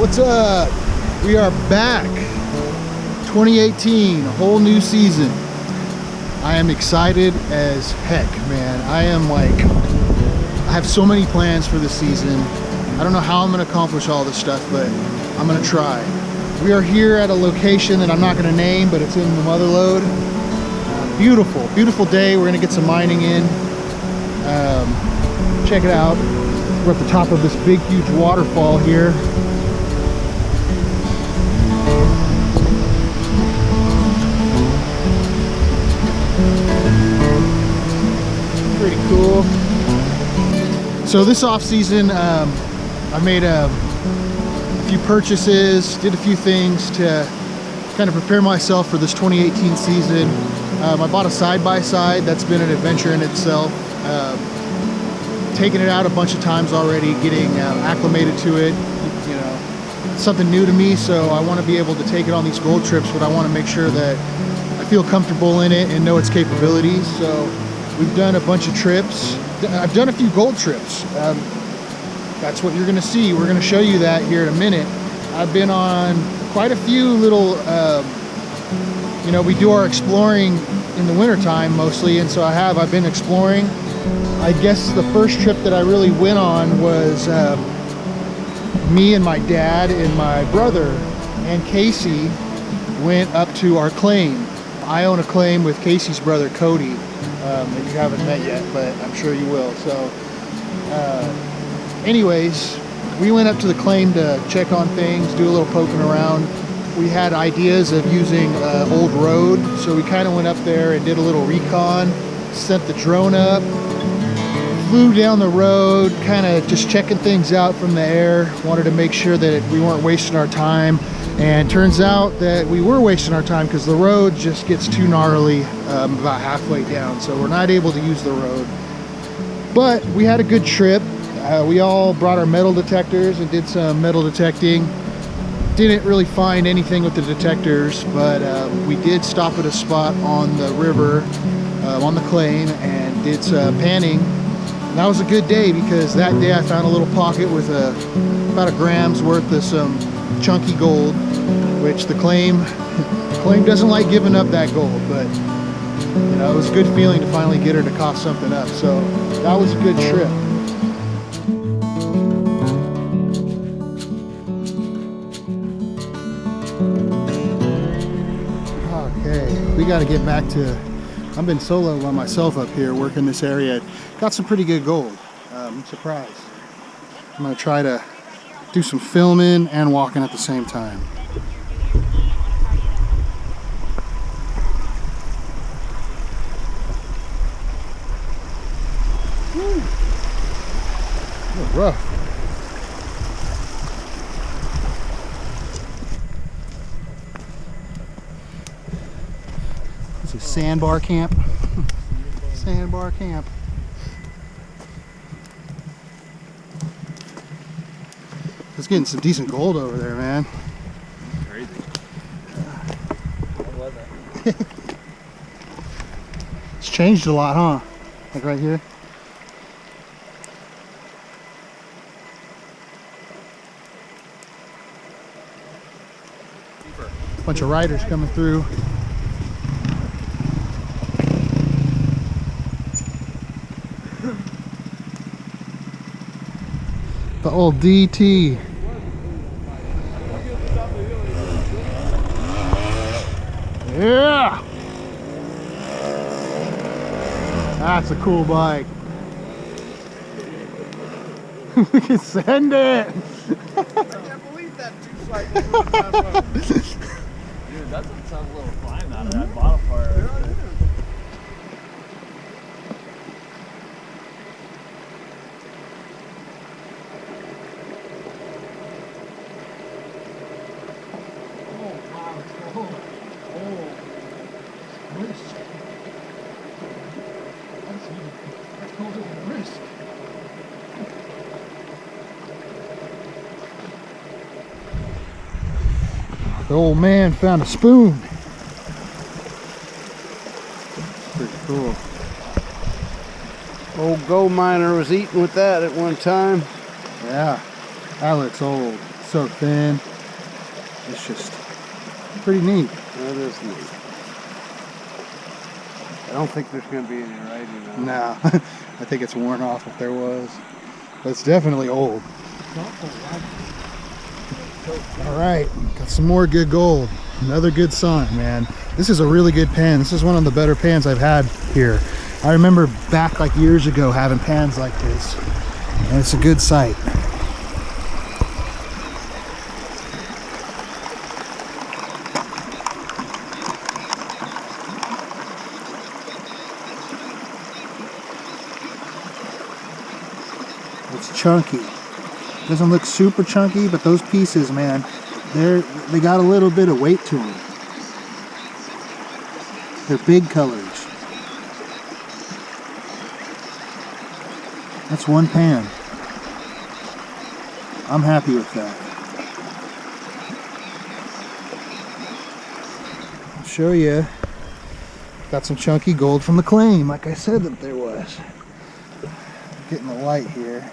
What's up? We are back. 2018, a whole new season. I am excited as heck, man. I have so many plans for this season. I don't know how I'm gonna accomplish all this stuff, but I'm gonna try. We are here at a location that I'm not gonna name, but it's in the Mother Lode. Beautiful, beautiful day. We're gonna get some mining in. Check it out. We're at the top of this big, huge waterfall here. Pretty cool. So this off season, I made a few purchases, did a few things to kind of prepare myself for this 2018 season. I bought a side-by-side. That's been an adventure in itself. Taken it out a bunch of times already, getting acclimated to it. You know, it's something new to me, so I want to be able to take it on these gold trips, but I want to make sure that I feel comfortable in it and know its capabilities. So we've done a bunch of trips. I've done a few gold trips. That's what you're going to see. We're going to show you that here in a minute. I've been on quite a few little, you know, we do our exploring in the wintertime mostly, and so I've been exploring. I guess the first trip that I really went on was me and my dad and my brother and Casey went up to our claim. I own a claim with Casey's brother Cody that you haven't met yet, but I'm sure you will. So anyways, we went up to the claim to check on things, do a little poking around. We had ideas of using old road, so we kind of went up there and did a little recon, sent the drone up, flew down the road, kind of just checking things out from the air. Wanted to make sure that we weren't wasting our time, and turns out that we were wasting our time because the road just gets too gnarly about halfway down, so we're not able to use the road. But we had a good trip. We all brought our metal detectors and did some metal detecting. Didn't really find anything with the detectors, but we did stop at a spot on the river on the claim and did some panning. And that was a good day because that day I found a little pocket with about a gram's worth of some chunky gold, which the claim doesn't like giving up that gold, but you know, it was a good feeling to finally get her to cough something up. So that was a good trip. Okay, we got to get back to, I've been solo by myself up here working this area. Got some pretty good gold. I'm surprised. I'm going to try to do some filming and walking at the same time. Woo. Rough. It's a sandbar camp. Sandbar camp. It's getting some decent gold over there, man. Crazy. What was it? It's changed a lot, huh? Like right here. Bunch of riders coming through. The old DT. Yeah! That's a cool bike. We can send it! I can't believe that two-cycle. Dude, that's a tough little climb out of that bottom part. The old man found a spoon. Pretty cool. Old gold miner was eating with that at one time. Yeah, that looks old. so thin. It's just pretty neat. That is neat. I don't think there's going to be any writing on it. No, I think it's worn off if there was. But it's definitely old. All right, got some more good gold. Another good sign, man. This is a really good pan. This is one of the better pans I've had here. I remember back like years ago having pans like this, and it's a good sight. It's chunky. Doesn't look super chunky, but those pieces, man, they got a little bit of weight to them. They're big colors. That's one pan. I'm happy with that. I'll show you. Got some chunky gold from the claim, like I said that there was. Getting the light here.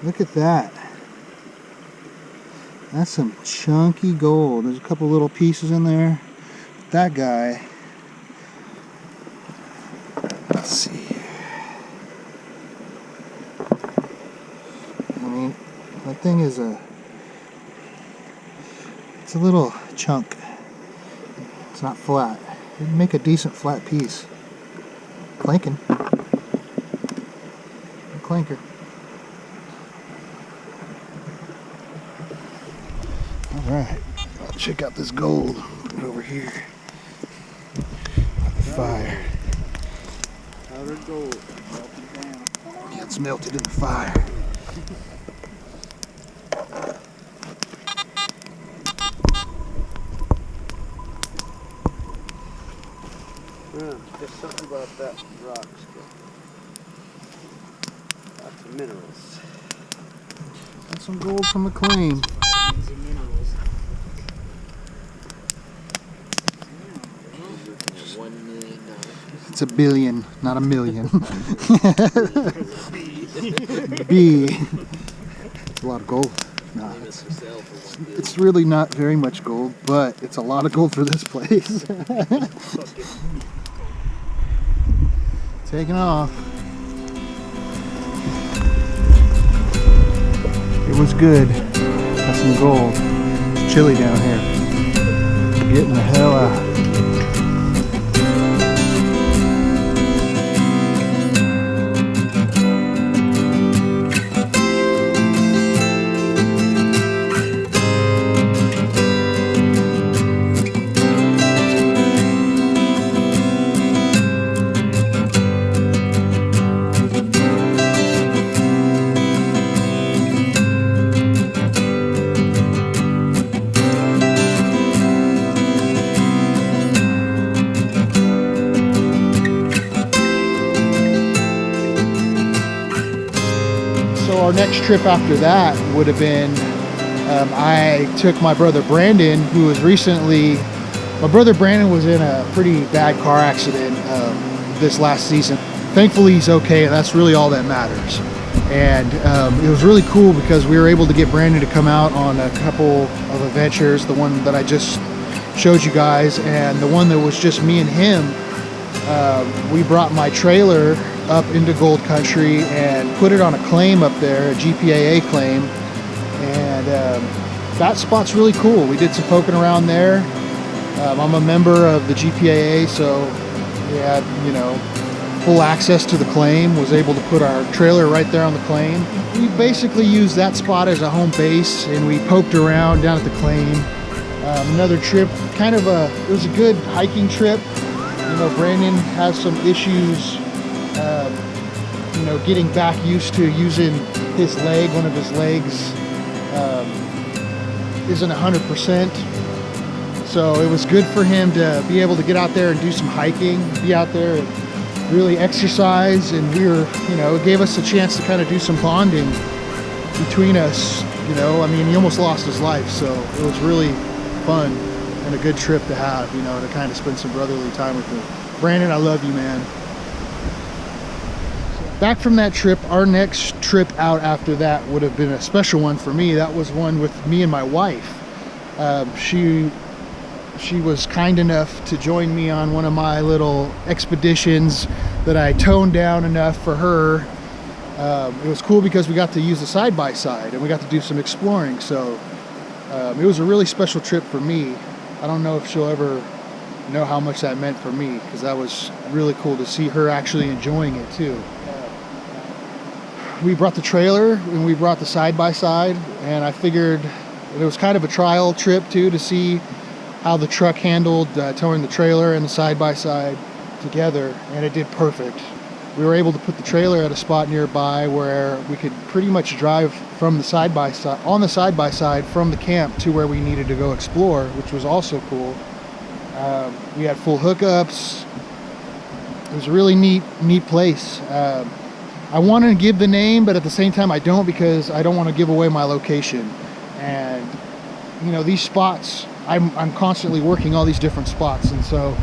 Look at that. That's some chunky gold. There's a couple little pieces in there. That guy, let's see. I mean, that thing is it's a little chunk. It's not flat. It'd make a decent flat piece. Clanking. Clanker. Alright, check out this gold. Put it over here. The fire. Powdered gold. Melted down. Yeah, it's melted in the fire. Yeah, there's something about that rock skill. Lots of minerals. Got some gold from the claim. It's a billion, not a million. B. It's a lot of gold. No, it's really not very much gold, but it's a lot of gold for this place. Taking off. It was good. Got some gold. It's chilly down here. Getting the hell out. Our next trip after that would have been, I took my brother Brandon, who was recently, my brother Brandon was in a pretty bad car accident this last season. Thankfully he's okay, and that's really all that matters. And it was really cool because we were able to get Brandon to come out on a couple of adventures, the one that I just showed you guys, and the one that was just me and him. We brought my trailer up into gold country and put it on a claim up there, a GPAA claim, and that spot's really cool. We did some poking around there. I'm a member of the GPAA, so we had, you know, full access to the claim, was able to put our trailer right there on the claim. We basically used that spot as a home base, and we poked around down at the claim. Another trip, it was a good hiking trip. You know, Brandon has some issues, you know, getting back used to using his leg. One of his legs isn't 100%. So it was good for him to be able to get out there and do some hiking, be out there and really exercise. And we were, you know, it gave us a chance to kind of do some bonding between us. You know, I mean, he almost lost his life, so it was really fun and a good trip to have, you know, to kind of spend some brotherly time with him. Brandon, I love you, man. back from that trip, our next trip out after that would have been a special one for me. That was one with me and my wife. She was kind enough to join me on one of my little expeditions that I toned down enough for her. It was cool because we got to use the side-by-side and we got to do some exploring. So it was a really special trip for me. I don't know if she'll ever know how much that meant for me, because that was really cool to see her actually enjoying it too. We brought the trailer and we brought the side-by-side, and I figured it was kind of a trial trip too, to see how the truck handled towing the trailer and the side-by-side together, and it did perfect. We were able to put the trailer at a spot nearby where we could pretty much drive from the side-by-side, on the side-by-side from the camp to where we needed to go explore, which was also cool. We had full hookups. It was a really neat place. I want to give the name, but at the same time I don't, because I don't want to give away my location. And you know, these spots, I'm constantly working all these different spots, and so,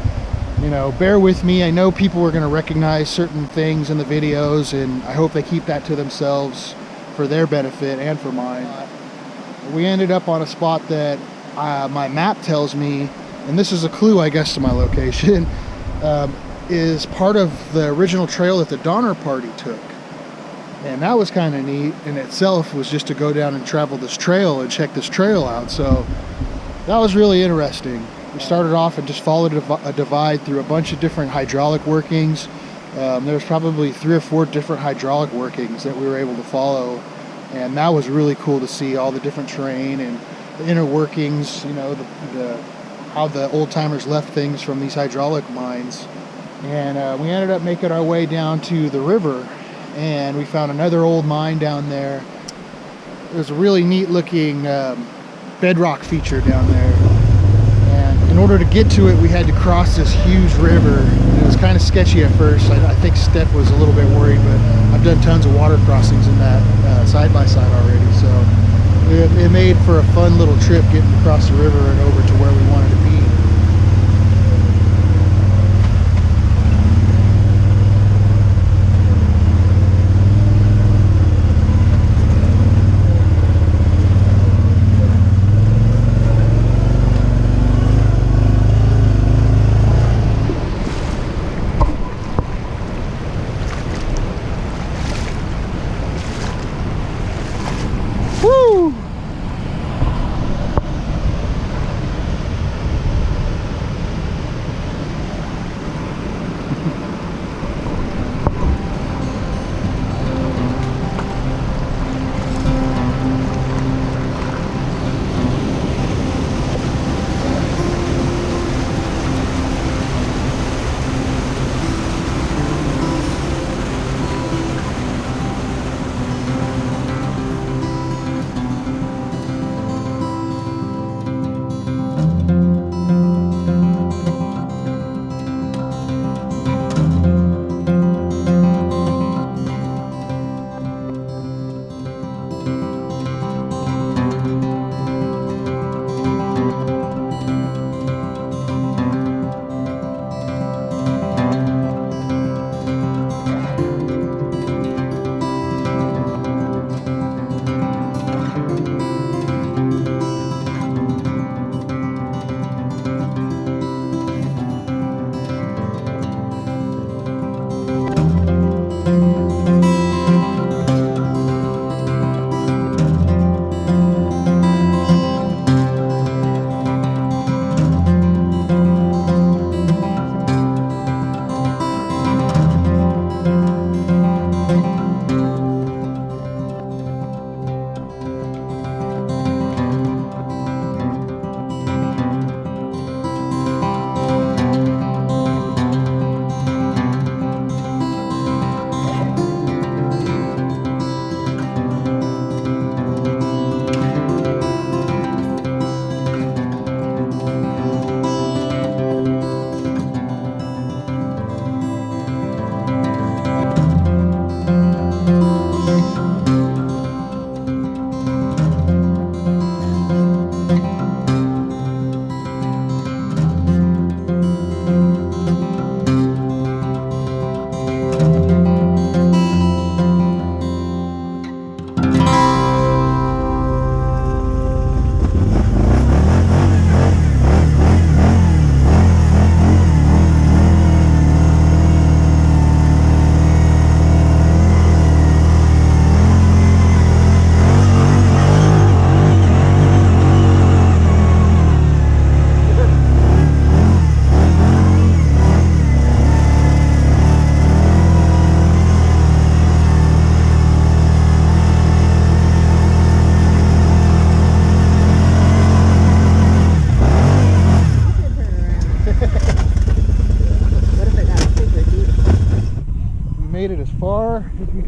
you know, bear with me. I know people are going to recognize certain things in the videos, and I hope they keep that to themselves for their benefit and for mine. We ended up on a spot that my map tells me, and this is a clue I guess to my location, is part of the original trail that the Donner Party took. And that was kind of neat in itself, was just to go down and travel this trail and check this trail out. So that was really interesting. We started off and just followed a divide through a bunch of different hydraulic workings. There was probably 3 or 4 different hydraulic workings that we were able to follow, and that was really cool to see all the different terrain and the inner workings, you know, how the old timers left things from these hydraulic mines. And we ended up making our way down to the river, and we found another old mine down there. There's a really neat looking bedrock feature down there, and in order to get to it we had to cross this huge river. It was kind of sketchy at first. I think Steph was a little bit worried, but I've done tons of water crossings in that side-by-side already, so it made for a fun little trip getting across the river and over to where we wanted to be.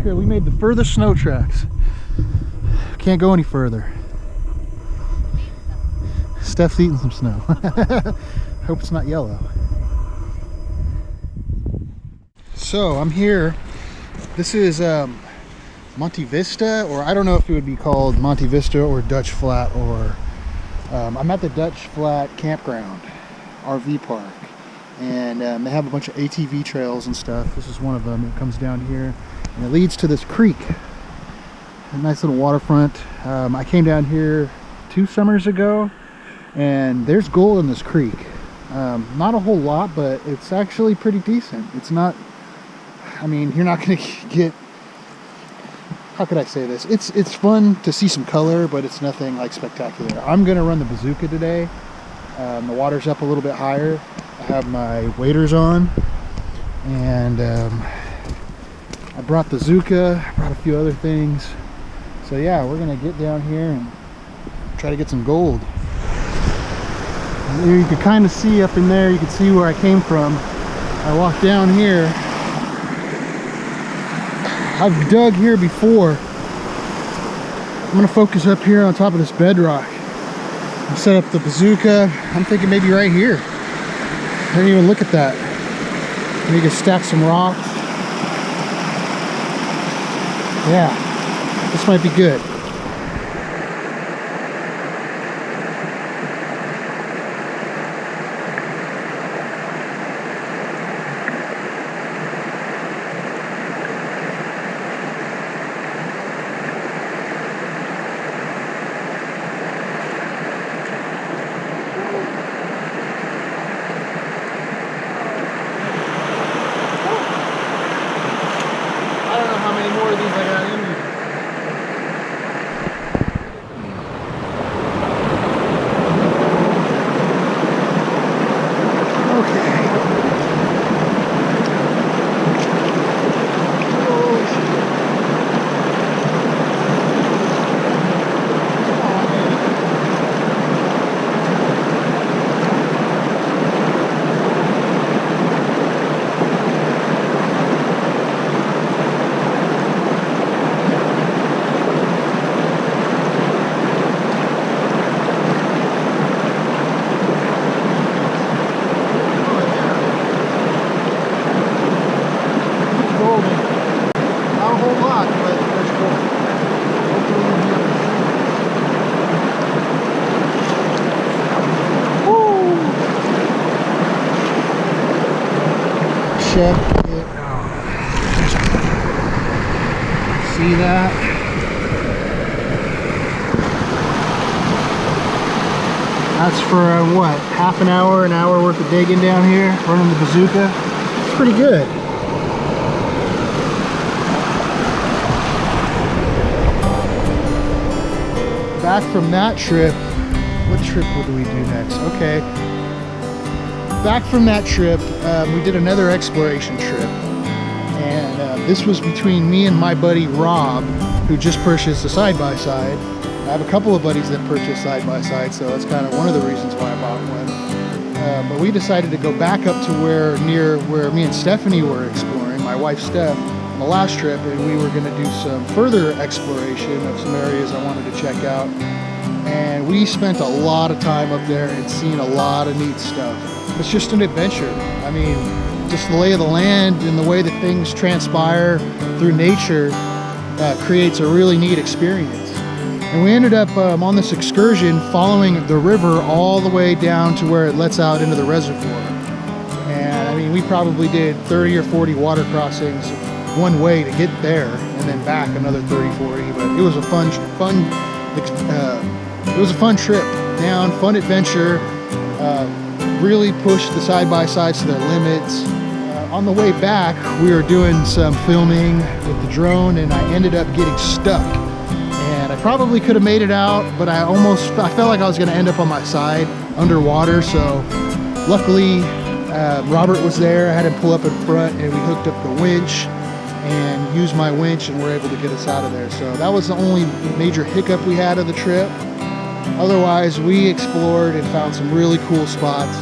Here, we made the furthest snow tracks. Can't go any further. Steph's eating some snow. Hope it's not yellow. So I'm here. This is Monte Vista, or I don't know if it would be called Monte Vista or Dutch Flat, or I'm at the Dutch Flat Campground RV park, and they have a bunch of ATV trails and stuff. This is one of them. It comes down here and it leads to this creek, a nice little waterfront. I came down here 2 summers ago, and there's gold in this creek. Not a whole lot, but it's actually pretty decent. It's not, I mean, you're not going to get, how could I say this? It's fun to see some color, but it's nothing like spectacular. I'm going to run the bazooka today. The water's up a little bit higher. I have my waders on, and I brought the Zuka, I brought a few other things. So yeah, we're going to get down here and try to get some gold. And there you can kind of see up in there, you can see where I came from. I walked down here. I've dug here before. I'm gonna focus up here on top of this bedrock and set up the bazooka. I'm thinking maybe right here. I didn't even look at that. Maybe you can stack some rocks. Yeah, this might be good. Check it out. See that? That's for what? Half an hour worth of digging down here, running the bazooka. It's pretty good. Back from that trip, what trip would we do next? Okay. Back from that trip, we did another exploration trip, and this was between me and my buddy Rob, who just purchased a side-by-side. I have a couple of buddies that purchased side-by-sides, so that's kind of one of the reasons why I bought one. But we decided to go back up to near where me and Stephanie were exploring, my wife Steph, on the last trip, and we were going to do some further exploration of some areas I wanted to check out. And we spent a lot of time up there and seen a lot of neat stuff. It's just an adventure. I mean, just the lay of the land and the way that things transpire through nature creates a really neat experience. And we ended up on this excursion following the river all the way down to where it lets out into the reservoir. And I mean, we probably did 30 or 40 water crossings one way to get there, and then back another 30, 40. But it was a fun trip down, fun adventure. Really pushed the side-by-sides to their limits. On the way back, we were doing some filming with the drone, and I ended up getting stuck. And I probably could have made it out, but I felt like I was going to end up on my side underwater. So luckily, Robert was there. I had him pull up in front, and we hooked up the winch and used my winch, and were able to get us out of there. So that was the only major hiccup we had of the trip. Otherwise, we explored and found some really cool spots.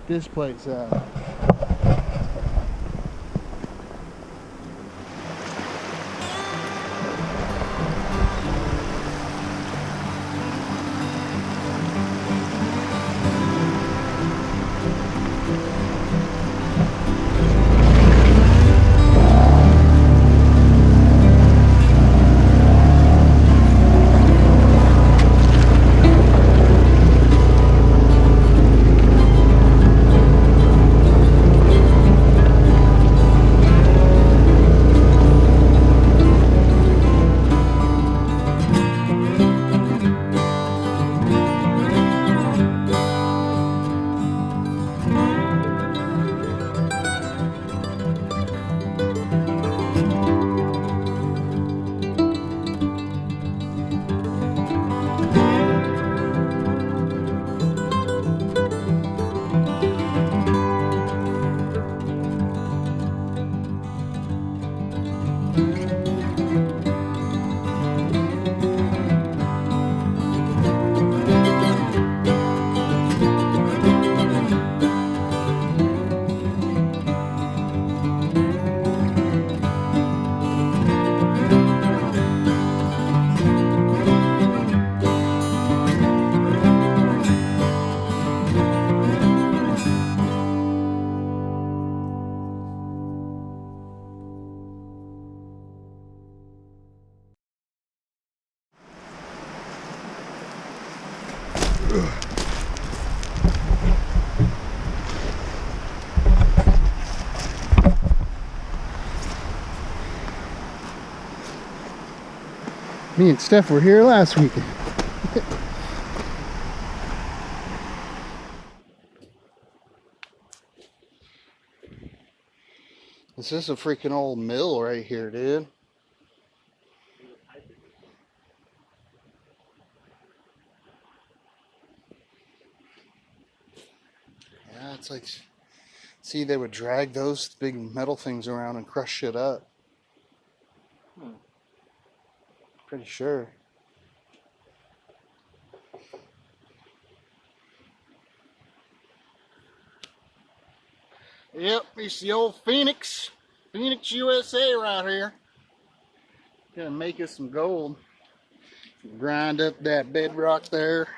this place out. Me and Steph were here last weekend. This is a freaking old mill right here, dude. Yeah, it's like, see, they would drag those big metal things around and crush shit up. Pretty sure. Yep, it's the old Phoenix, USA right here. Gonna make us some gold. Grind up that bedrock there.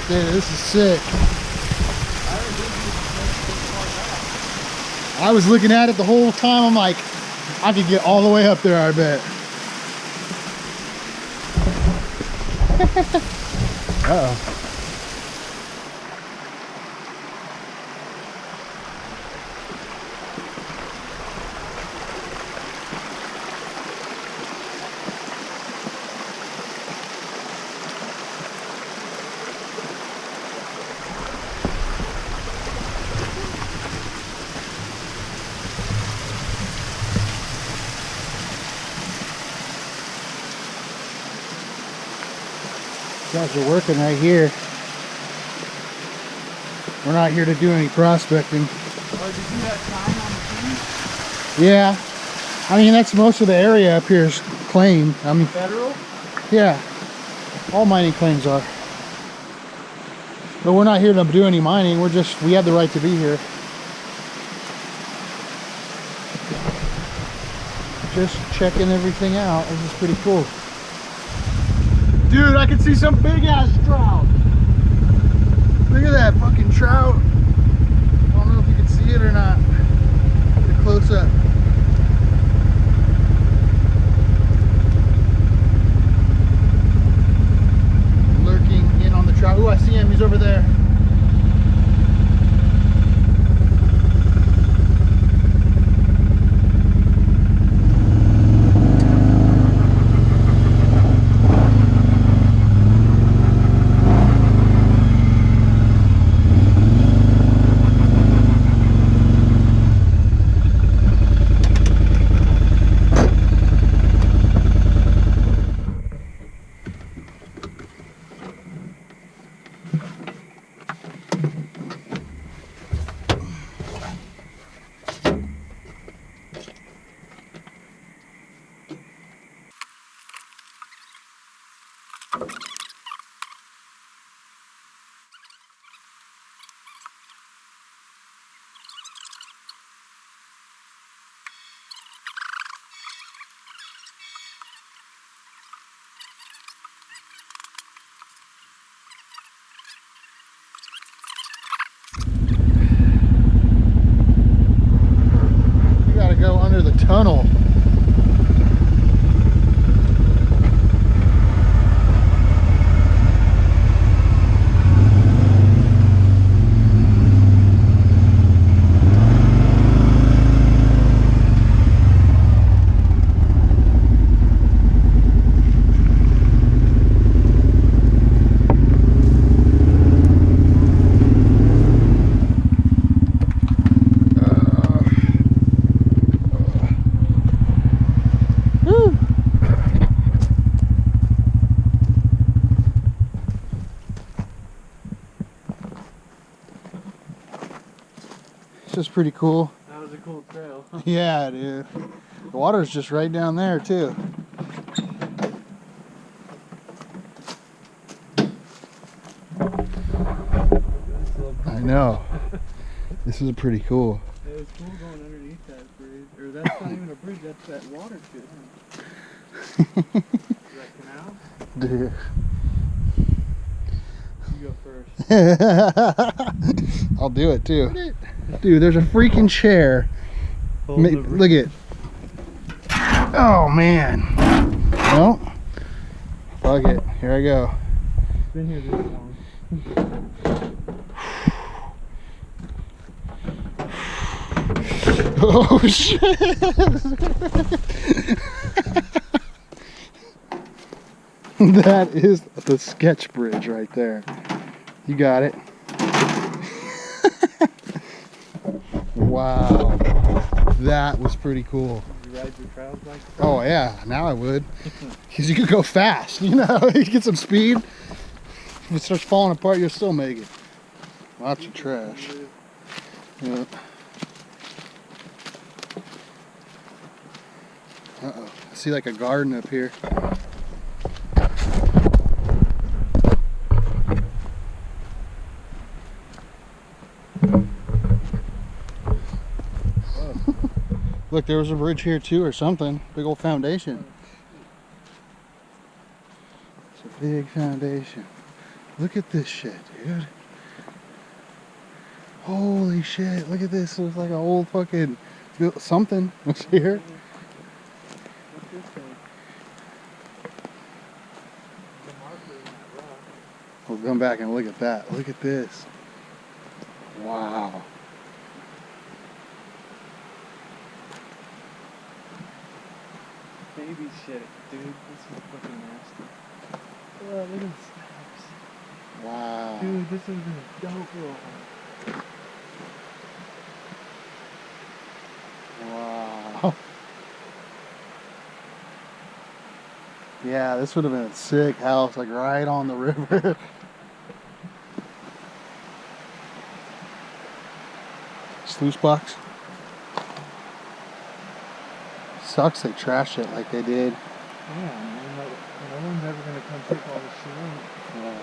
Dude, this is sick. I was looking at it the whole time. I'm like, I could get all the way up there, I bet. Uh-oh. Guys are working right here. We're not here to do any prospecting. Oh, did you have time on the thing? Yeah. I mean, that's most of the area up here is claimed. I mean, Federal? yeah. All mining claims are. But we're not here to do any mining. We have the right to be here. just checking everything out. This is pretty cool. Dude, I can see some big ass trout. Look at that fucking trout. I don't know if you can see it or not. Get a close up. Lurking in on the trout. Ooh, I see him. He's over there. Go under the tunnel. This is pretty cool. That was a cool trail. Yeah, dude. The water's just right down there too. I know. This is pretty cool. It was cool going underneath that bridge. Or that's not even a bridge, that's that water shit. Huh? Is that canal? Dude. You go first. I'll do it too. Dude, there's a freaking chair. Look at it. Oh man. Well, fuck it. Here I go. Been here this long. Oh shit. That is the sketch bridge right there. You got it. Wow. That was pretty cool. Did you ride your trials like that? Oh yeah, now I would. Because you could go fast, you know? You get some speed. If it starts falling apart, you'll still make it. Lots of trash. Yeah. Uh-oh. I see like a garden up here. Look, there was a bridge here too or something. Big old foundation. It's a big foundation. Look at this shit, dude. Holy shit, look at this. It looks like an old fucking something was here. What's this thing? The marker in that rock. We'll come back and look at that. Look at this. Wow. Baby shit, dude. This is fucking nasty. Oh, look at the snaps. Wow. Dude, this has been a dope little hunt. Wow. Yeah, this would have been a sick house, like right on the river. Sluice box. Sucks they trashed it like they did. Yeah, man. No one's ever gonna come take all this shit out. Yeah.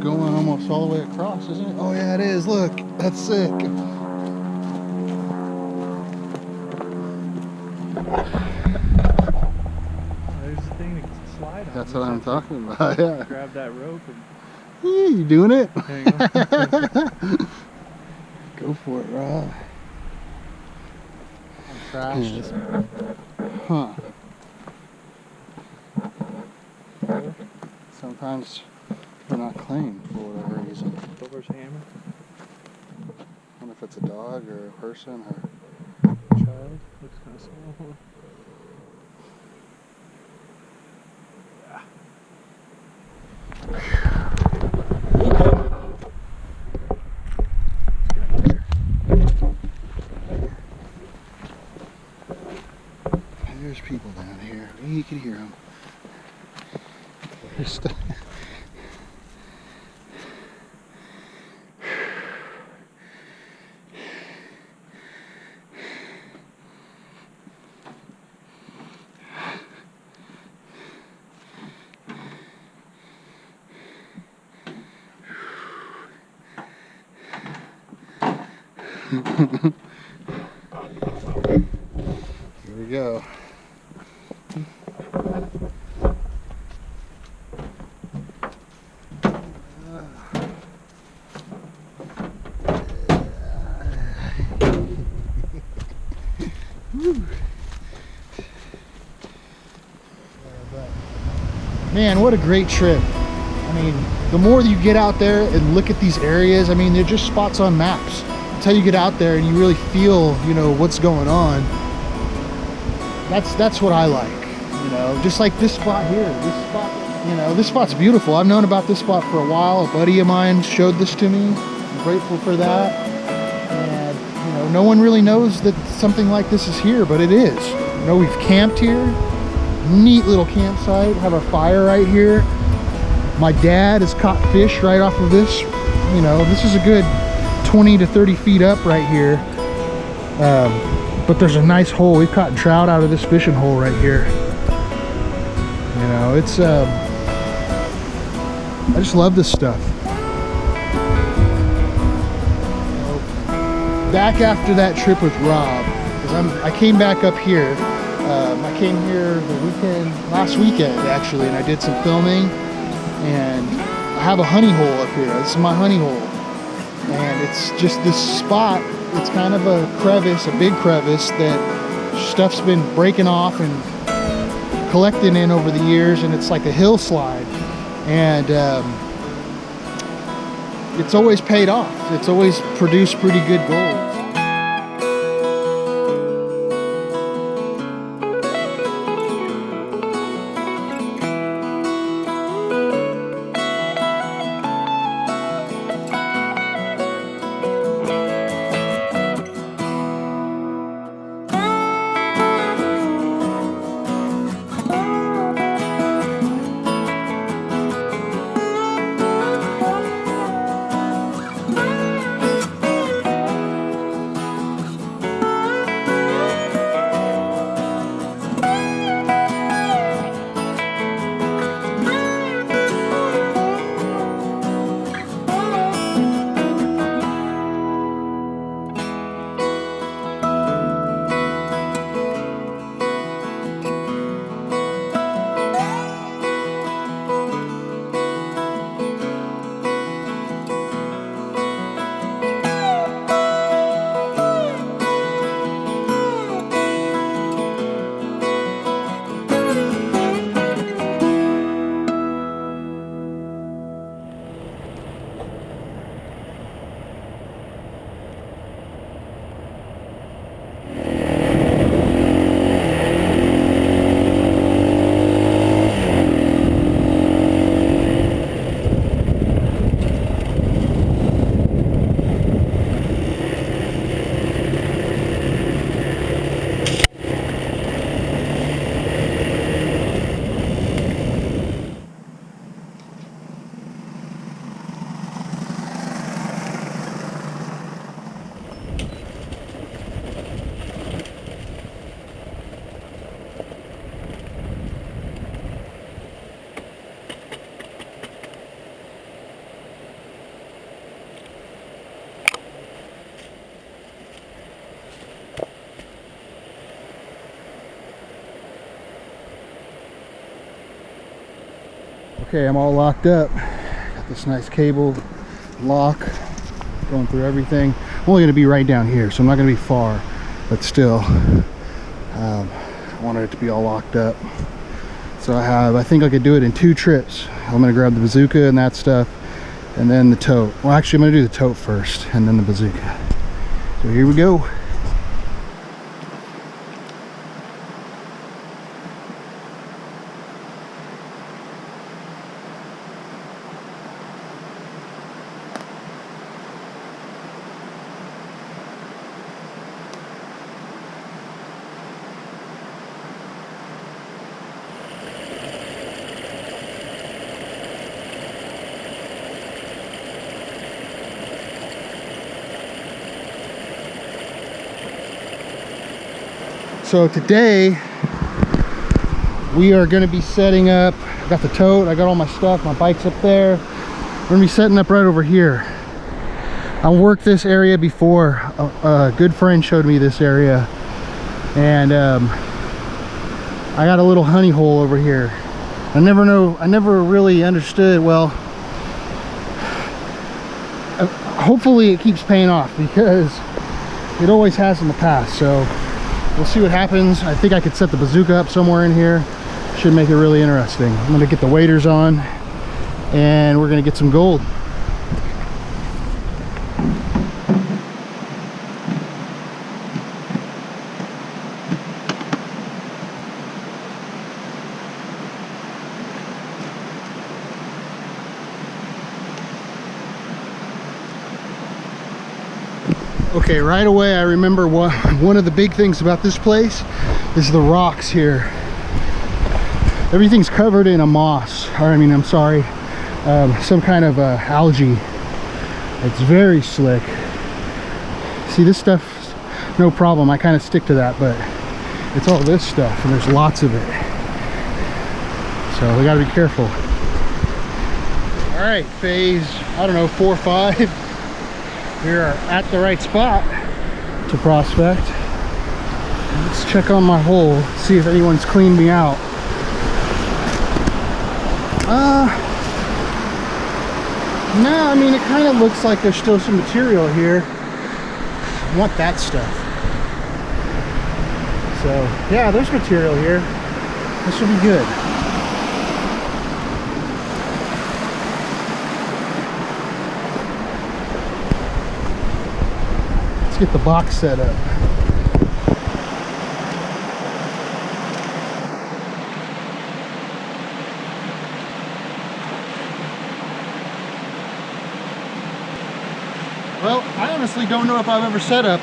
going almost all the way across, isn't it? Oh yeah, it is. Look, that's sick. There's the thing to slide on. That's what I'm talking about. Yeah. Grab that rope and You doing it? hang on. Go for it, Rob. Crashed. Huh. Sometimes they're not claimed for whatever reason. Thor's hammer. I wonder if it's a dog or a person or Child. Looks kind of small. There's people down here. You can hear them. Here we go. Man, what a great trip. I mean, the more you get out there and look at these areas, I mean, they're just spots on maps. Until you get out there and you really feel, you know, what's going on. That's what I like, you know, just like this spot here. This spot, you know, this spot's beautiful. I've known about this spot for a while. A buddy of mine showed this to me. I'm grateful for that. And, you know, no one really knows that something like this is here, but it is. You know, we've camped here. Neat little campsite. Have a fire right here. My dad has caught fish right off of this. You know, this is a good 20 to 30 feet up right here. But there's a nice hole. We've caught trout out of this fishing hole right here. You know, it's I just love this stuff. Back after that trip with Rob, because I came back up here. I came here last weekend actually, and I did some filming. And I have a honey hole up here. This is my honey hole. And it's just this spot. It's kind of a crevice, a big crevice that stuff's been breaking off and collecting in over the years, and it's like a hillslide. And it's always paid off. It's always produced pretty good gold. Okay, I'm all locked up. Got this nice cable lock going through everything. I'm only going to be right down here, so I'm not going to be far, but still, I wanted it to be all locked up. So I think I could do it in 2 trips. I'm going to grab the bazooka and that stuff, and then the tote. Well, actually, I'm going to do the tote first, and then the bazooka. So here we go. So today we are going to be setting up. I got the tote, I got all my stuff, my bike's up there. We're going to be setting up right over here. I worked this area before. A good friend showed me this area, and I got a little honey hole over here. I never really understood. Well, hopefully it keeps paying off, because it always has in the past. So we'll see what happens. I think I could set the bazooka up somewhere in here. Should make it really interesting. I'm gonna get the waders on, and we're gonna get some gold. Okay, right away I remember one of the big things about this place is the rocks here. Everything's covered in a moss, or I'm sorry, some kind of algae. It's very slick. See, this stuff, no problem, I kind of stick to that, but it's all this stuff, and there's lots of it. So we got to be careful. All right, phase, I don't know, 4 or 5. We are at the right spot to prospect. Let's check on my hole, see if anyone's cleaned me out. No, I mean, it kind of looks like there's still some material here. I want that stuff. So, yeah, there's material here. This will be good. Let's get the box set up. Well, I honestly don't know if I've ever set up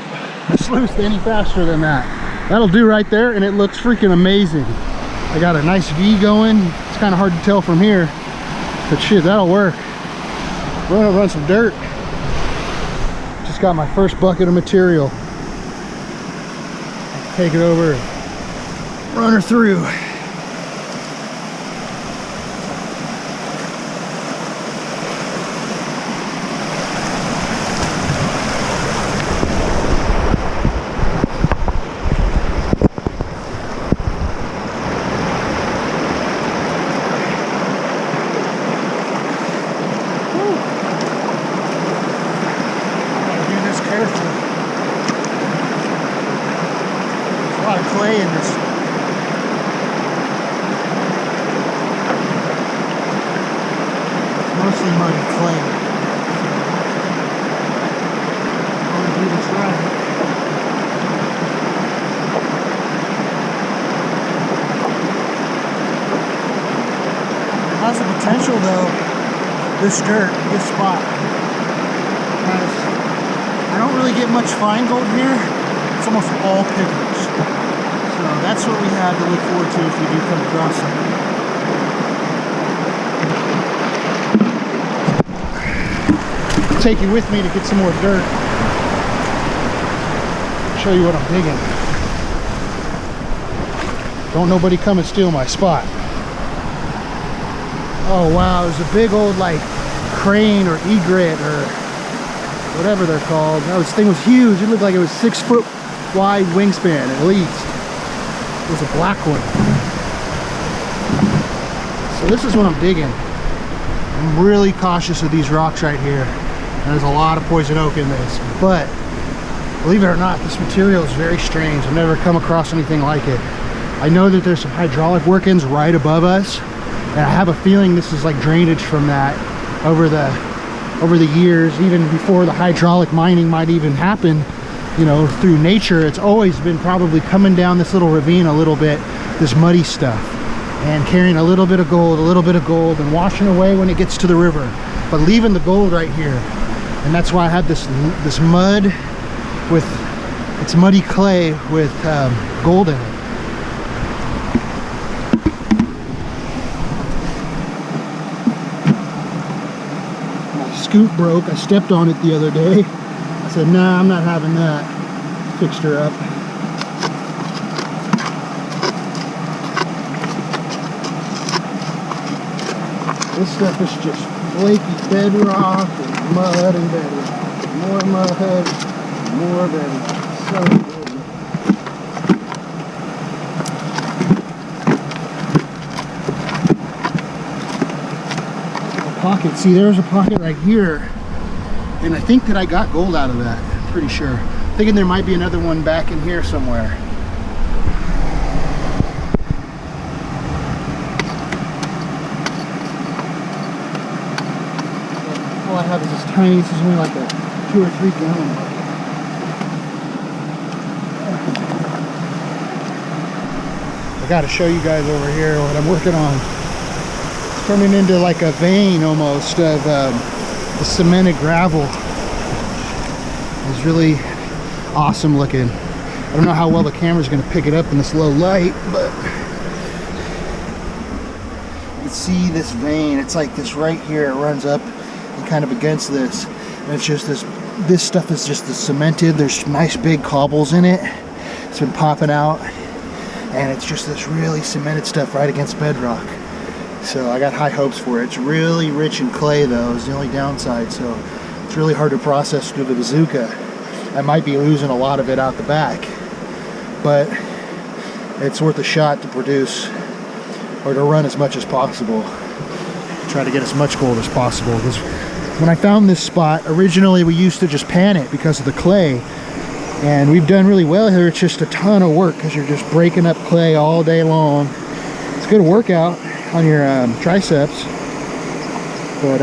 a sluice any faster than that. That'll do right there, and it looks freaking amazing. I got a nice V going. It's kind of hard to tell from here, but shit, that'll work. We're gonna run some dirt. Just got my first bucket of material. Take it over, run her through. Clay in this. Mostly muddy clay. I'm gonna do this right. It has the potential though, this dirt, this spot. I don't really get much fine gold here. It's almost all pigments. So that's what we have to look forward to if we do come across it. I'll take you with me to get some more dirt. Show you what I'm digging. Don't nobody come and steal my spot. Oh wow, there's a big old like crane or egret or whatever they're called. No, this thing was huge. It looked like it was 6 foot wide wingspan at least. It was a black one. So this is what I'm digging. I'm really cautious of these rocks right here. There's a lot of poison oak in this, but believe it or not, this material is very strange. I've never come across anything like it. I know that there's some hydraulic workings right above us, and I have a feeling this is like drainage from that over the years, even before the hydraulic mining might even happen. You know, through nature, it's always been probably coming down this little ravine a little bit, this muddy stuff, and carrying a little bit of gold, and washing away when it gets to the river, but leaving the gold right here. And that's why I had this mud with, it's muddy clay with gold in it. My scoop broke. I stepped on it the other day. I said, nah, I'm not having that. Fixed her up. This stuff is just flaky bedrock and mud and bedrock. More mud, more bedrock. So good. A pocket. See, there's a pocket right here. And I think that I got gold out of that. I'm pretty sure. Thinking there might be another one back in here somewhere. All I have is this tiny, this is only like a 2 or 3 gallon bucket. I gotta show you guys over here what I'm working on. It's turning into like a vein almost of the cemented gravel. It's really awesome looking. I don't know how well the camera's going to pick it up in this low light, but you can see this vein. It's like this right here. It runs up and kind of against this, and it's just this stuff is just the cemented. There's nice big cobbles in it. It's been popping out, and it's just this really cemented stuff right against bedrock. So I got high hopes for it. It's really rich in clay though, is the only downside. So it's really hard to process through the bazooka. I might be losing a lot of it out the back, but it's worth a shot to produce or to run as much as possible. Try to get as much gold as possible. Because when I found this spot, originally we used to just pan it because of the clay, and we've done really well here. It's just a ton of work because you're just breaking up clay all day long. It's a good workout on your triceps, but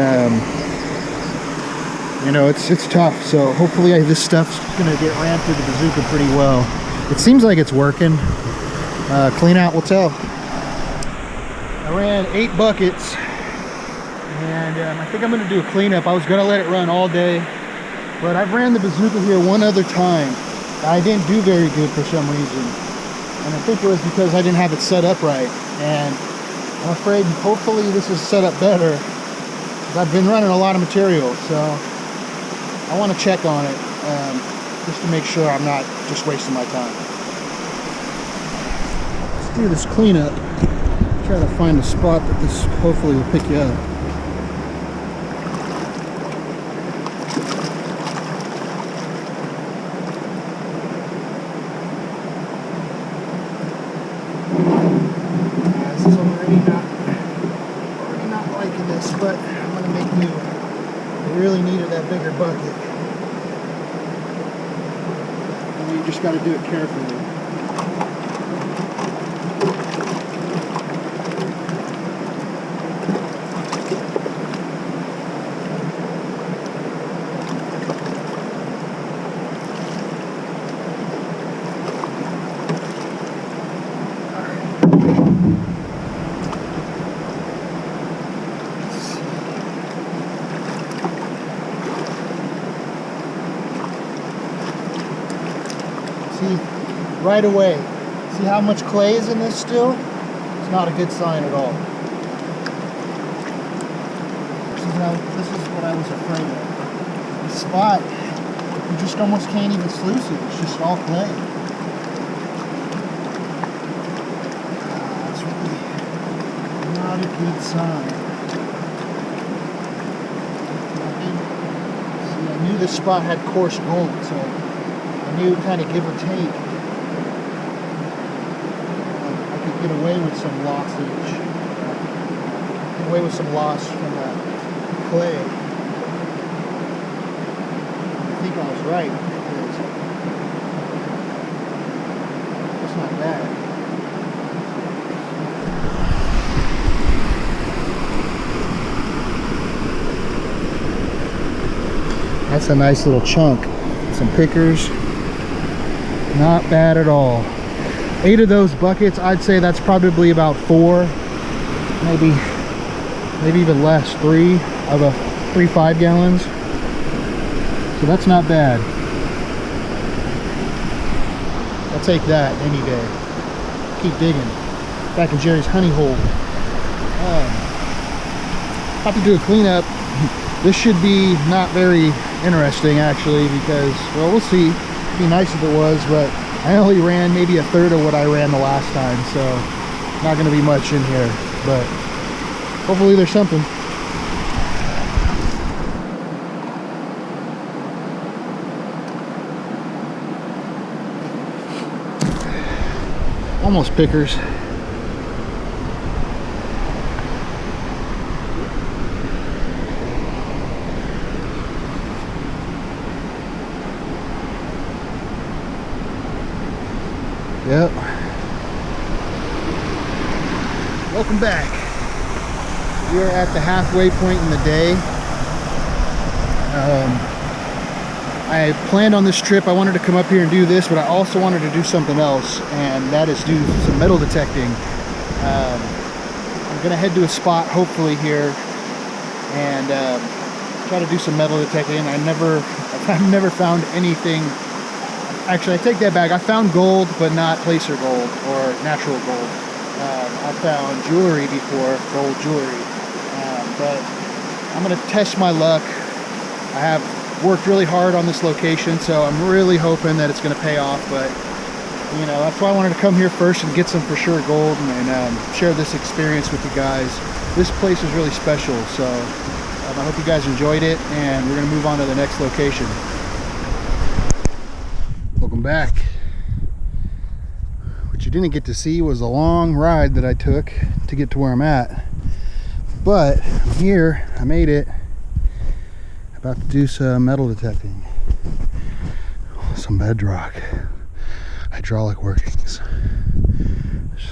you know, it's tough. So hopefully this stuff's gonna get ran through the bazooka pretty well. It seems like it's working. Clean out will tell. I ran 8 buckets, and I think I'm gonna do a cleanup. I was gonna let it run all day, but I've ran the bazooka here one other time. I didn't do very good for some reason, and I think it was because I didn't have it set up right. And I'm afraid hopefully this is set up better, because I've been running a lot of material, so I want to check on it just to make sure I'm not just wasting my time. Let's do this cleanup. Try to find a spot that this hopefully will pick you up. Yeah, this is already not liking this, but I'm gonna make do. I really needed that bigger bucket. And you just got to do it carefully. Right away. See how much clay is in this still? It's not a good sign at all. This is what I was afraid of. This spot, you just almost can't even sluice it. It's just all clay. That's really not a good sign. See, I knew this spot had coarse gold, so I knew kind of give or take. Get away with some lossage. Get away with some loss from that clay. I think I was right. It's not bad. That's a nice little chunk. Some pickers. Not bad at all. 8 of those buckets, I'd say that's probably about 4, maybe even less, 3 of a 3 5-gallons. So that's not bad. I'll take that any day. Keep digging. Back in Jerry's honey hole. Have to do a cleanup. This should be not very interesting actually, because, well, we'll see. It'd be nice if it was, but I only ran maybe a third of what I ran the last time, so not going to be much in here, but hopefully there's something. Almost pickers. Yep. Welcome back. We are at the halfway point in the day. I planned on this trip, I wanted to come up here and do this, but I also wanted to do something else, and that is do some metal detecting. I'm gonna head to a spot hopefully here and try to do some metal detecting. I've never found anything. Actually, I take that back. I found gold, but not placer gold or natural gold. I found jewelry before, gold jewelry, but I'm gonna test my luck. I have worked really hard on this location, so I'm really hoping that it's gonna pay off, but you know, that's why I wanted to come here first and get some for sure gold and share this experience with you guys. This place is really special, so I hope you guys enjoyed it, and we're gonna move on to the next location. Welcome back. What you didn't get to see was a long ride that I took to get to where I'm at, but I'm here. I made it. About to do some metal detecting, some bedrock, hydraulic workings.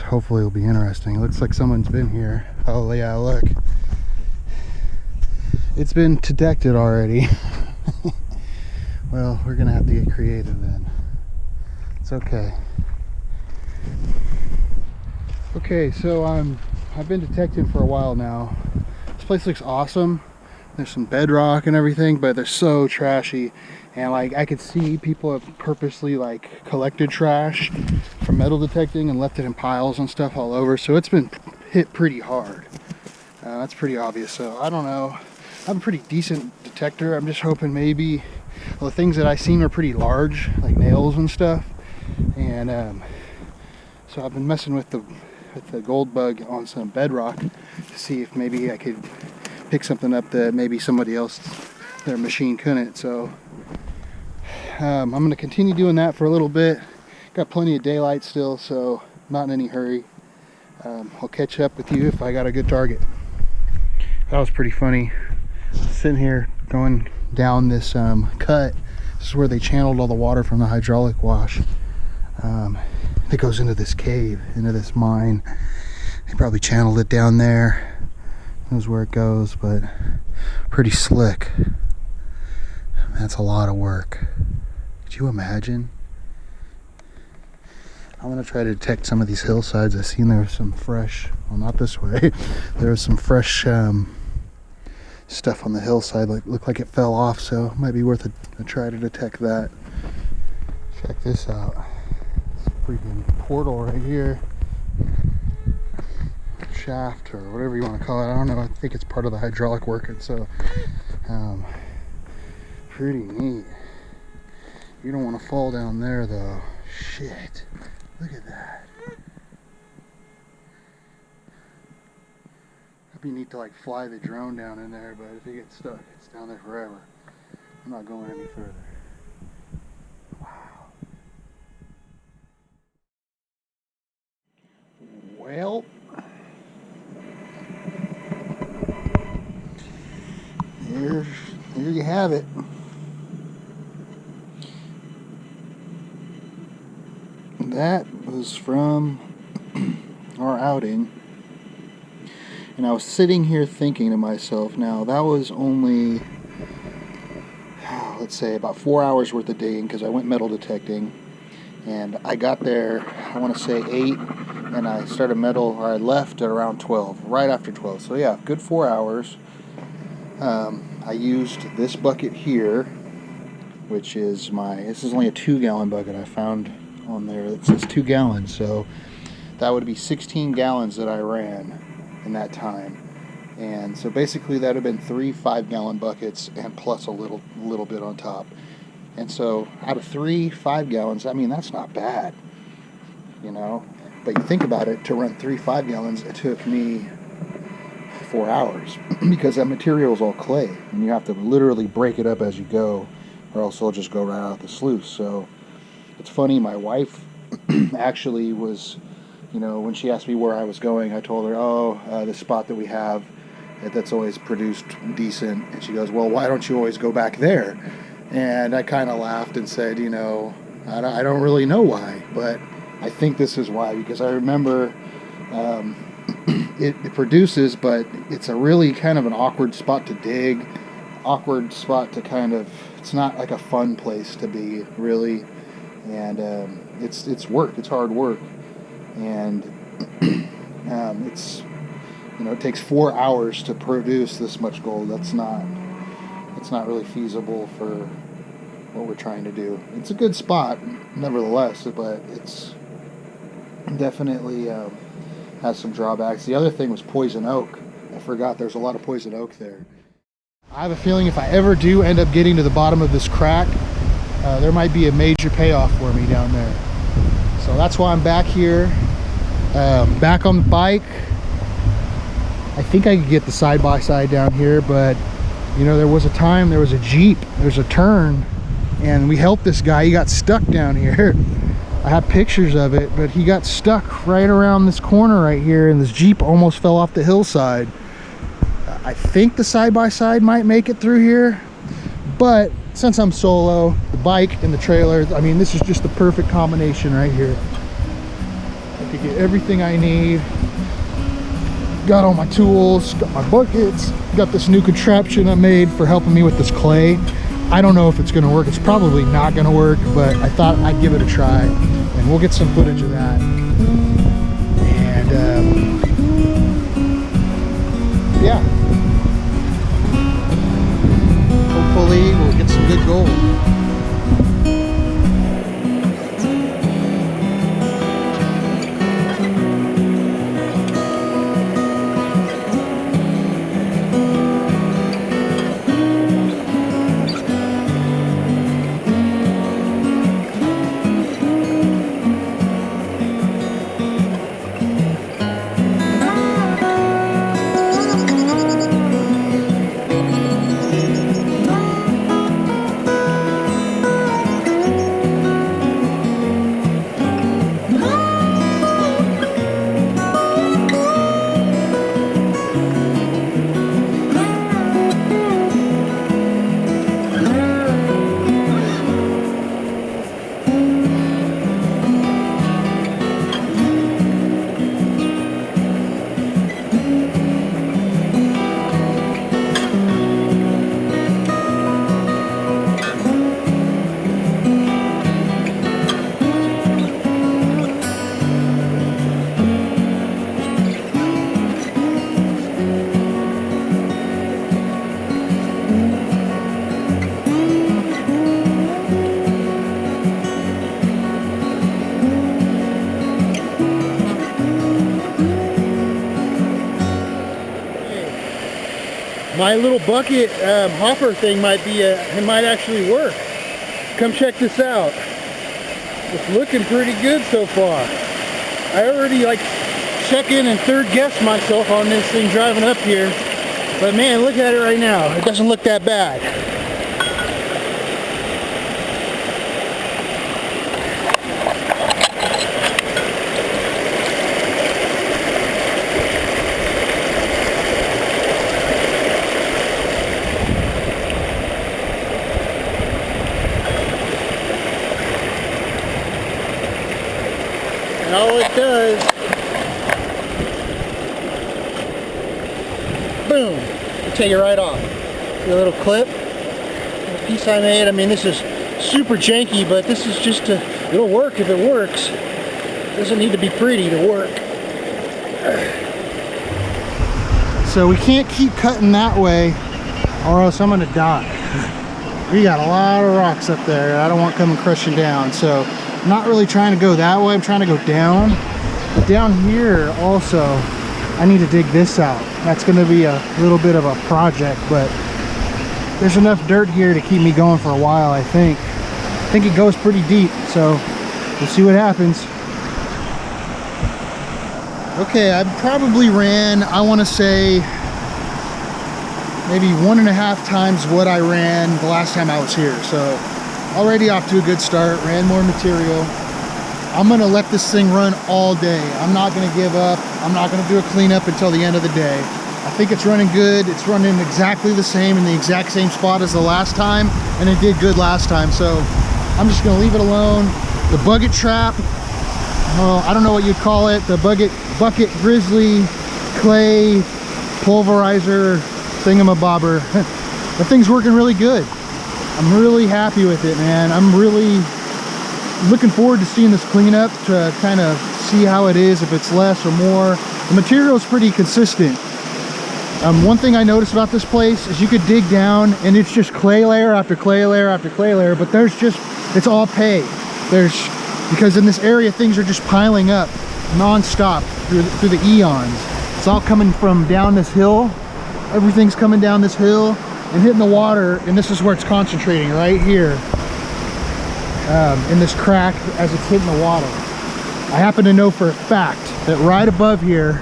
Hopefully it'll be interesting. It looks like someone's been here. Oh yeah, look, it's been detected already. Well, we're gonna have to get creative then. It's okay. Okay, so I've been detecting for a while now. This place looks awesome. There's some bedrock and everything, but they're so trashy, and like I could see people have purposely like collected trash from metal detecting and left it in piles and stuff all over, so it's been hit pretty hard. That's pretty obvious. So I don't know, I'm a pretty decent detector. I'm just hoping maybe, well, the things that I seen are pretty large, like nails and stuff, and so I've been messing with the gold bug on some bedrock to see if maybe I could pick something up that maybe somebody else, their machine couldn't. So I'm going to continue doing that for a little bit. Got plenty of daylight still, so not in any hurry. I'll catch up with you if I got a good target. That was pretty funny. Sitting here going down this cut. This is where they channeled all the water from the hydraulic wash. It goes into this cave, into this mine. They probably channeled it down there. Knows where it goes, but pretty slick. That's a lot of work. Could you imagine? I'm gonna try to detect some of these hillsides. I seen there was some fresh, well, not this way. There was some fresh stuff on the hillside, like looked like it fell off, so it might be worth a try to detect that. Check this out. It's a freaking portal right here. Shaft or whatever you want to call it. I don't know. I think it's part of the hydraulic working, so pretty neat. You don't want to fall down there though. Shit, look at that. It'd be neat to like fly the drone down in there, but if it gets stuck, it's down there forever. I'm not going any further. Wow. Well, here you have it. That was from our outing. And I was sitting here thinking to myself, now that was only, let's say, about 4 hours worth of digging, because I went metal detecting. And I got there, I want to say 8, and I started metal, or I left at around 12, right after 12. So yeah, good 4 hours. I used this bucket here, which is this is only a 2-gallon bucket I found on there that says 2 gallons. So that would be 16 gallons that I ran in that time. And so basically that would have been 3 5-gallon buckets and plus a little bit on top. And so out of 3 5-gallons, I mean, that's not bad, you know. But you think about it, to run 3 5-gallons, it took me 4 hours because that material is all clay and you have to literally break it up as you go, or else it'll just go right out the sluice. So it's funny, my wife actually was, you know, when she asked me where I was going, I told her, the spot that we have that's always produced decent. And she goes, well, why don't you always go back there? And I kind of laughed and said, you know, I don't really know why, but I think this is why, because I remember it produces, but it's a really kind of an awkward spot to dig, awkward spot to kind of, it's not like a fun place to be, really. And it's work, it's hard work. And it's, you know, it takes 4 hours to produce this much gold. It's not really feasible for what we're trying to do. It's a good spot, nevertheless, but it's definitely has some drawbacks. The other thing was poison oak. I forgot there's a lot of poison oak there. I have a feeling if I ever do end up getting to the bottom of this crack, there might be a major payoff for me down there. So that's why I'm back here, back on the bike. I think I could get the side-by-side down here, but you know, there was a time, there was a Jeep, there's a turn, and we helped this guy. He got stuck down here. I have pictures of it, but he got stuck right around this corner right here, and this Jeep almost fell off the hillside. I think the side-by-side might make it through here, but since I'm solo, the bike and the trailer, I mean, this is just the perfect combination right here. I could get everything I need. Got all my tools, got my buckets, got this new contraption I made for helping me with this clay. I don't know if it's gonna work. It's probably not gonna work, but I thought I'd give it a try, and we'll get some footage of that. And yeah, hopefully we'll get some good gold. My little bucket hopper thing might be it might actually work. Come check this out. It's looking pretty good so far. I already like second and third guessed myself on this thing driving up here, but man, look at it right now. It doesn't look that bad. boom, it'll take it right off. See a little clip, a piece I made. I mean, this is super janky, but this is just it'll work if it works. It doesn't need to be pretty to work. So we can't keep cutting that way or else I'm gonna die. We got a lot of rocks up there. I don't want coming crushing down. So I'm not really trying to go that way. I'm trying to go down. But down here also, I need to dig this out. That's gonna be a little bit of a project, but there's enough dirt here to keep me going for a while, I think. I think it goes pretty deep, so we'll see what happens. Okay, I probably ran, I want to say, maybe 1.5 times what I ran the last time I was here. So already off to a good start, ran more material. I'm going to let this thing run all day. I'm not going to give up. I'm not going to do a cleanup until the end of the day. I think it's running good. It's running exactly the same in the exact same spot as the last time, and it did good last time. So I'm just going to leave it alone. The bucket trap, well, I don't know what you'd call it. The bucket grizzly clay pulverizer thingamabobber. The thing's working really good. I'm really happy with it, man. I'm really looking forward to seeing this cleanup to kind of see how it is, if it's less or more. The material is pretty consistent. One thing I noticed about this place is you could dig down and it's just clay layer after clay layer after clay layer, but there's just, it's all pay. Because in this area things are just piling up non-stop through the eons. It's all coming from down this hill. Everything's coming down this hill and hitting the water, and this is where it's concentrating, right here. In this crack as it's hitting the water. I happen to know for a fact that right above here,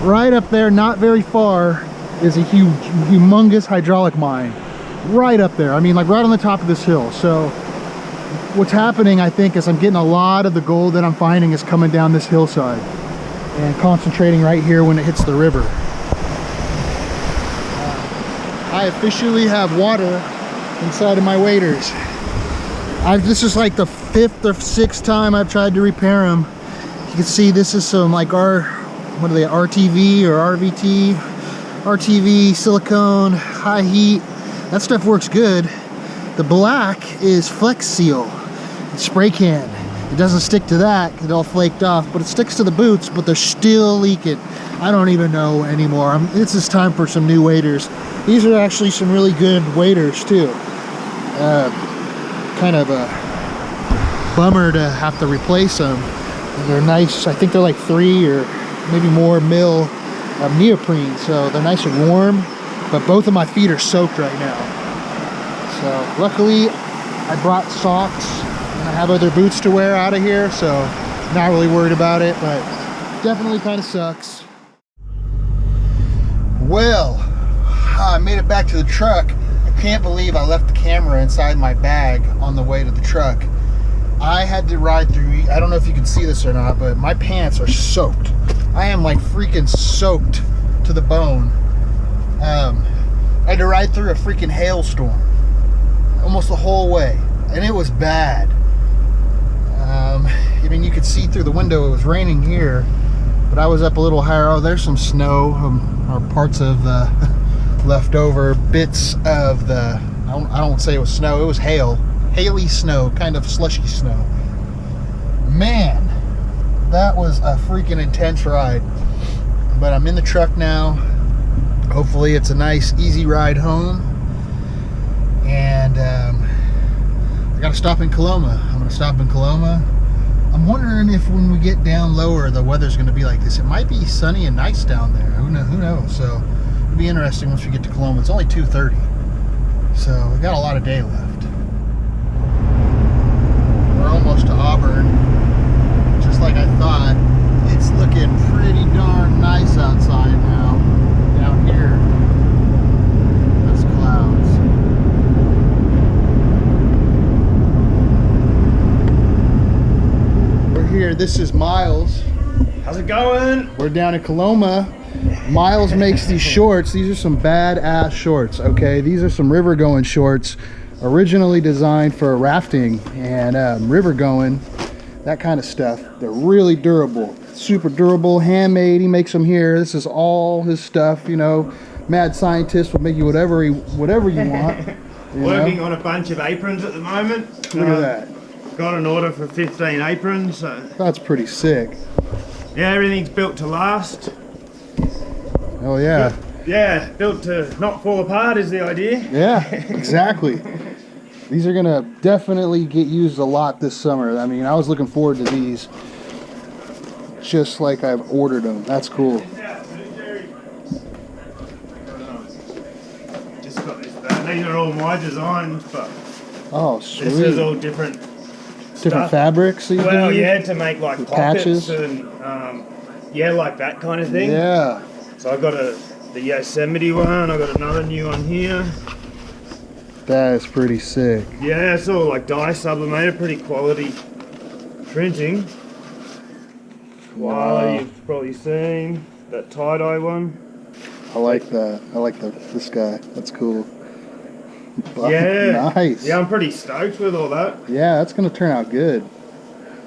right up there, not very far, is a huge, humongous hydraulic mine. Right up there. I mean, like right on the top of this hill. So what's happening, I think, is I'm getting a lot of the gold that I'm finding is coming down this hillside and concentrating right here when it hits the river. I officially have water inside of my waders. This is like the 5th or 6th time I've tried to repair them. You can see this is some like what are they, RTV or RVT? RTV, silicone, high heat. That stuff works good. The black is Flex Seal. It's spray can. It doesn't stick to that, it all flaked off, but it sticks to the boots, but they're still leaking. I don't even know anymore. It's just time for some new waders. These are actually some really good waders too. Kind of a bummer to have to replace them. They're nice. I think they're like 3 or maybe more mil of neoprene, so they're nice and warm, but both of my feet are soaked right now. So luckily I brought socks and I have other boots to wear out of here, so not really worried about it, but definitely kind of sucks. Well, I made it back to the truck. I can't believe I left the camera inside my bag on the way to the truck. I had to ride through, I don't know if you can see this or not, but my pants are soaked. I am like freaking soaked to the bone. I had to ride through a freaking hailstorm almost the whole way, and it was bad. I mean, you could see through the window it was raining here, but I was up a little higher. Oh, there's some snow, or parts of the leftover bits of the, I don't say it was snow, it was hail. Haily snow, kind of slushy snow. Man, that was a freaking intense ride. But I'm in the truck now. Hopefully it's a nice, easy ride home. And I gotta stop in Coloma. I'm gonna stop in Coloma. I'm wondering if when we get down lower, the weather's gonna be like this. It might be sunny and nice down there. Who knows? So it'll be interesting once we get to Coloma. It's only 2:30. So we got a lot of day left. We're almost to Auburn. Just like I thought, it's looking pretty darn nice outside now. Down here, that's clouds. We're here. This is Miles. How's it going? We're down in Coloma. Miles makes these shorts. These are some badass shorts, okay? These are some river going shorts, originally designed for rafting and river going, that kind of stuff. They're really durable, super durable, handmade. He makes them here. This is all his stuff, you know, mad scientist will make you whatever you want. You Working know? on a bunch of aprons at the moment. Look at that. Got an order for 15 aprons. So That's pretty sick. yeah, everything's built to last. Oh yeah. Yeah, built to not fall apart is the idea. Yeah, exactly. These are gonna definitely get used a lot this summer. I mean, I was looking forward to these just like I've ordered them. That's cool. Just got this back. These are all my designs, but Oh, sweet. this is all different Different stuff. fabrics that you Well, do? yeah, to make like The pockets patches? and yeah, like that kind of thing. Yeah. So I got the Yosemite one. I got another new one here. That is pretty sick. Yeah, it's all like dye sublimated, pretty quality printing. Wow. Wow, you've probably seen that tie-dye one. I like that. I like this guy. That's cool. Yeah. Nice. Yeah, I'm pretty stoked with all that. Yeah, that's gonna turn out good.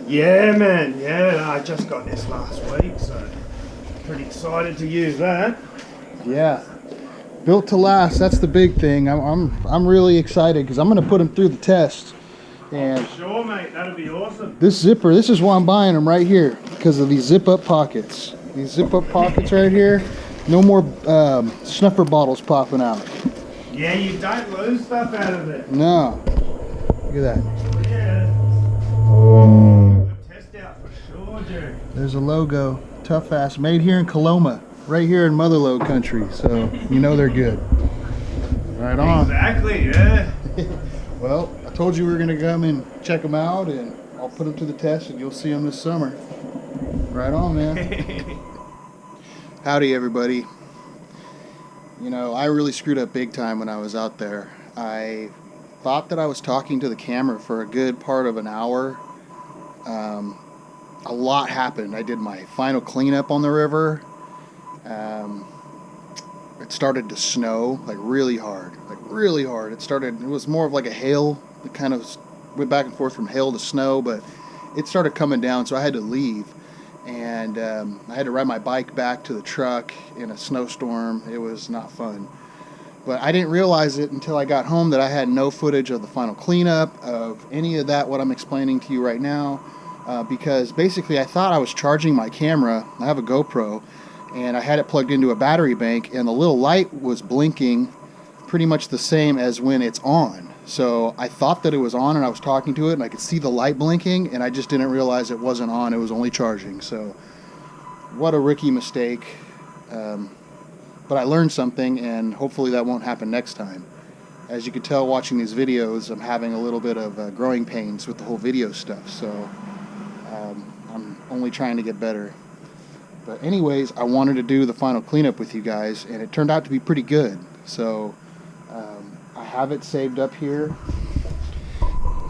Yeah, man. Yeah, I just got this last week, so pretty excited to use that. Yeah. Built to last. That's the big thing. I'm really excited because I'm gonna put them through the test. And Sure, mate. That'd be awesome. this zipper, this is why I'm buying them right here, because of these zip up pockets. These zip up pockets right here. No more snuffer bottles popping out. Yeah, you don't lose stuff out of it. No. Look at that. Yeah. Test out for sure, Jerry. There's a logo. Tough Ass. Made here in Coloma. Right here in Motherlode country. So you know they're good. Right on. Exactly, yeah. Well, I told you we were going to come and check them out, and I'll put them to the test, and you'll see them this summer. Right on, man. Howdy, everybody. You know, I really screwed up big time when I was out there. I thought that I was talking to the camera for a good part of an hour. A lot happened. I did my final cleanup on the river. It started to snow, like really hard. It was more of like a hail. It kind of went back and forth from hail to snow, but it started coming down, so I had to leave. And I had to ride my bike back to the truck in a snowstorm. It was not fun. But I didn't realize it until I got home that I had no footage of the final cleanup, of any of that, what I'm explaining to you right now. Because basically I thought I was charging my camera. I have a GoPro, and I had it plugged into a battery bank, and the little light was blinking pretty much the same as when it's on. So I thought that it was on, and I was talking to it, and I could see the light blinking, and I just didn't realize it wasn't on. It was only charging. So what a rookie mistake. But I learned something, and hopefully that won't happen next time. As you can tell watching these videos, I'm having a little bit of growing pains with the whole video stuff. So I'm only trying to get better. But anyways, I wanted to do the final cleanup with you guys, and it turned out to be pretty good. So I have it saved up here.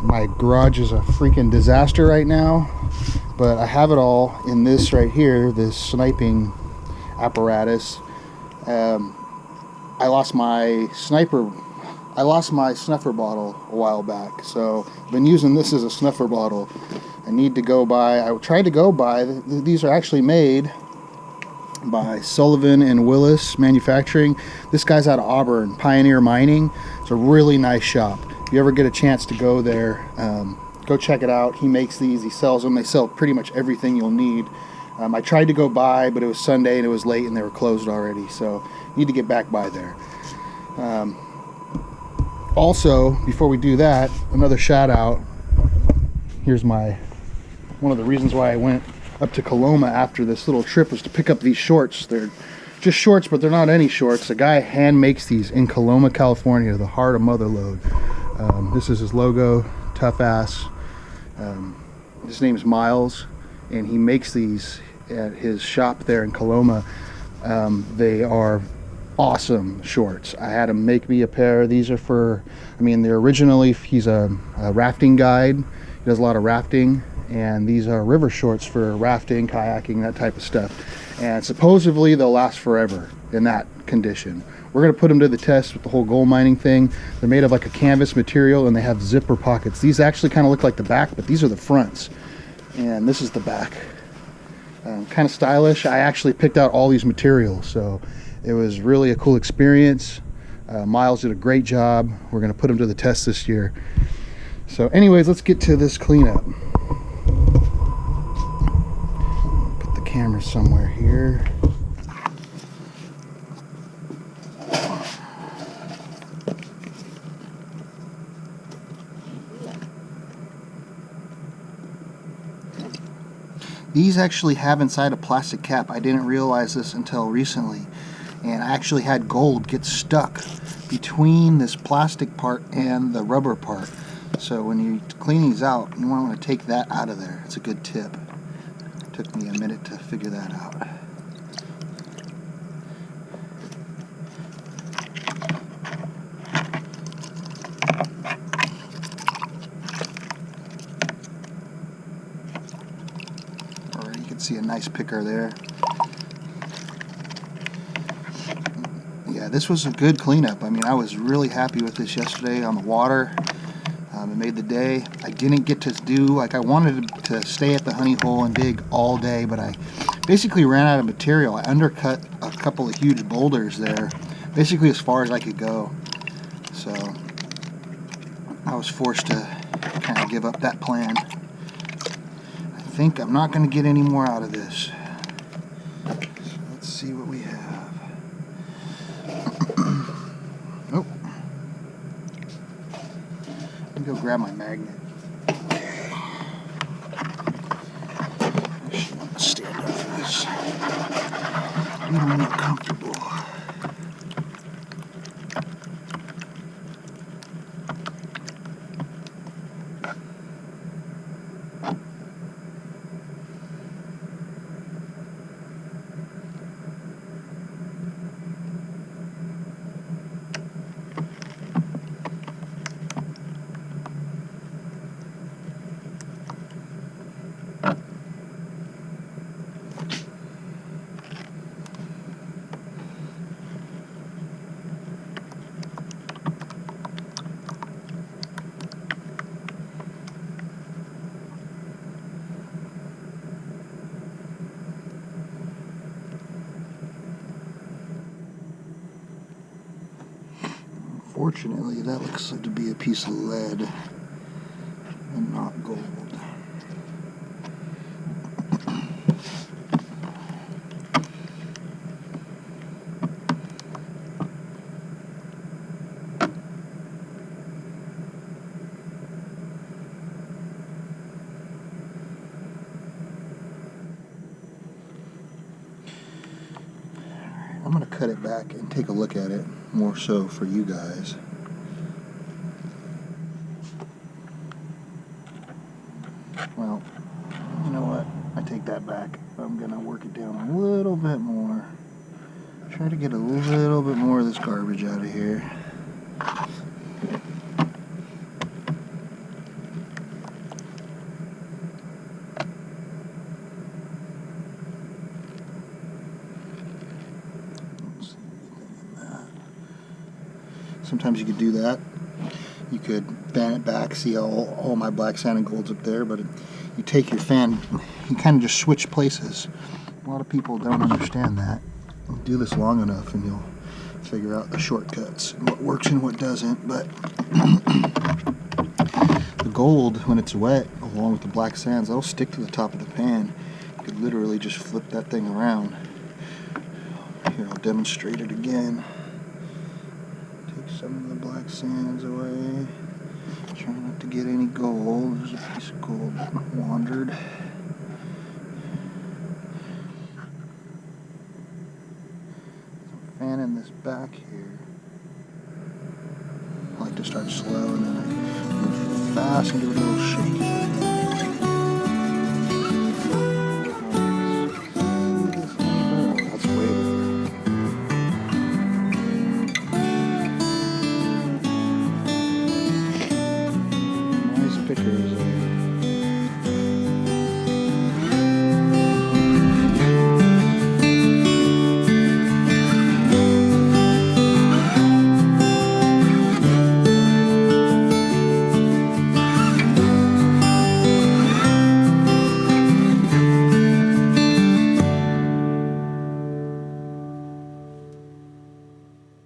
My garage is a freaking disaster right now, but I have it all in this right here, this sniping apparatus. I lost my snuffer bottle a while back, so I've been using this as a snuffer bottle. I tried to go buy, these are actually made by Sullivan and Willis Manufacturing. This guy's out of Auburn, Pioneer Mining. It's a really nice shop. If you ever get a chance to go there, go check it out. He makes these, he sells them. They sell pretty much everything you'll need. I tried to go by, but it was Sunday and it was late and they were closed already, so need to get back by there. Also, before we do that, another shout out. Here's one of the reasons why I went up to Coloma after this little trip was to pick up these shorts. They're just shorts, but they're not any shorts. A guy hand makes these in Coloma, California, the heart of Motherlode. This is his logo, Tough Ass. His name's Miles, and he makes these at his shop there in Coloma. They are awesome shorts. I had him make me a pair. These are for, they're originally, he's a rafting guide. He does a lot of rafting, and these are river shorts for rafting, kayaking, that type of stuff. And supposedly they'll last forever in that condition. We're going to put them to the test with the whole gold mining thing. They're made of like a canvas material, and they have zipper pockets. These actually kind of look like the back, but these are the fronts. And this is the back. Kind of stylish. I actually picked out all these materials, so It was really a cool experience. Miles did a great job. We're going to put him to the test this year. So anyways, let's get to this cleanup. Put the camera somewhere here. These actually have inside a plastic cap. I didn't realize this until recently. And I actually had gold get stuck between this plastic part and the rubber part. So when you clean these out, you want to take that out of there. It's a good tip. It took me a minute to figure that out. Alright, you can see a nice picker there. Yeah, this was a good cleanup. I mean, I was really happy with this yesterday on the water. It made the day. I didn't get to do, like, I wanted to stay at the honey hole and dig all day, but I basically ran out of material. I undercut a couple of huge boulders there, basically as far as I could go. So I was forced to kind of give up that plan. I think I'm not going to get any more out of this. So let's see what we have. Oh. Let me go grab my magnet. I actually want to stand up for this. A little more comfortable. Fortunately, that looks like to be a piece of lead and not gold. I'm going to cut it back and take a look at it, more so for you guys. Well, you know what? I take that back. I'm going to work it down a little bit more. Try to get a little bit more of this garbage out of here. Sometimes you could do that. You could fan it back, see all my black sand and gold's up there, but you take your fan, you kind of just switch places. A lot of people don't understand that. You do this long enough and you'll figure out the shortcuts, and what works and what doesn't. But the gold, when it's wet, along with the black sands, that'll stick to the top of the pan. You could literally just flip that thing around. Here, I'll demonstrate it again. Some of the black sands away. Try not to get any gold. There's a piece of gold that wandered. I'm fanning this back here. I like to start slow and then I move fast and do a little shake. That's way better. Pickers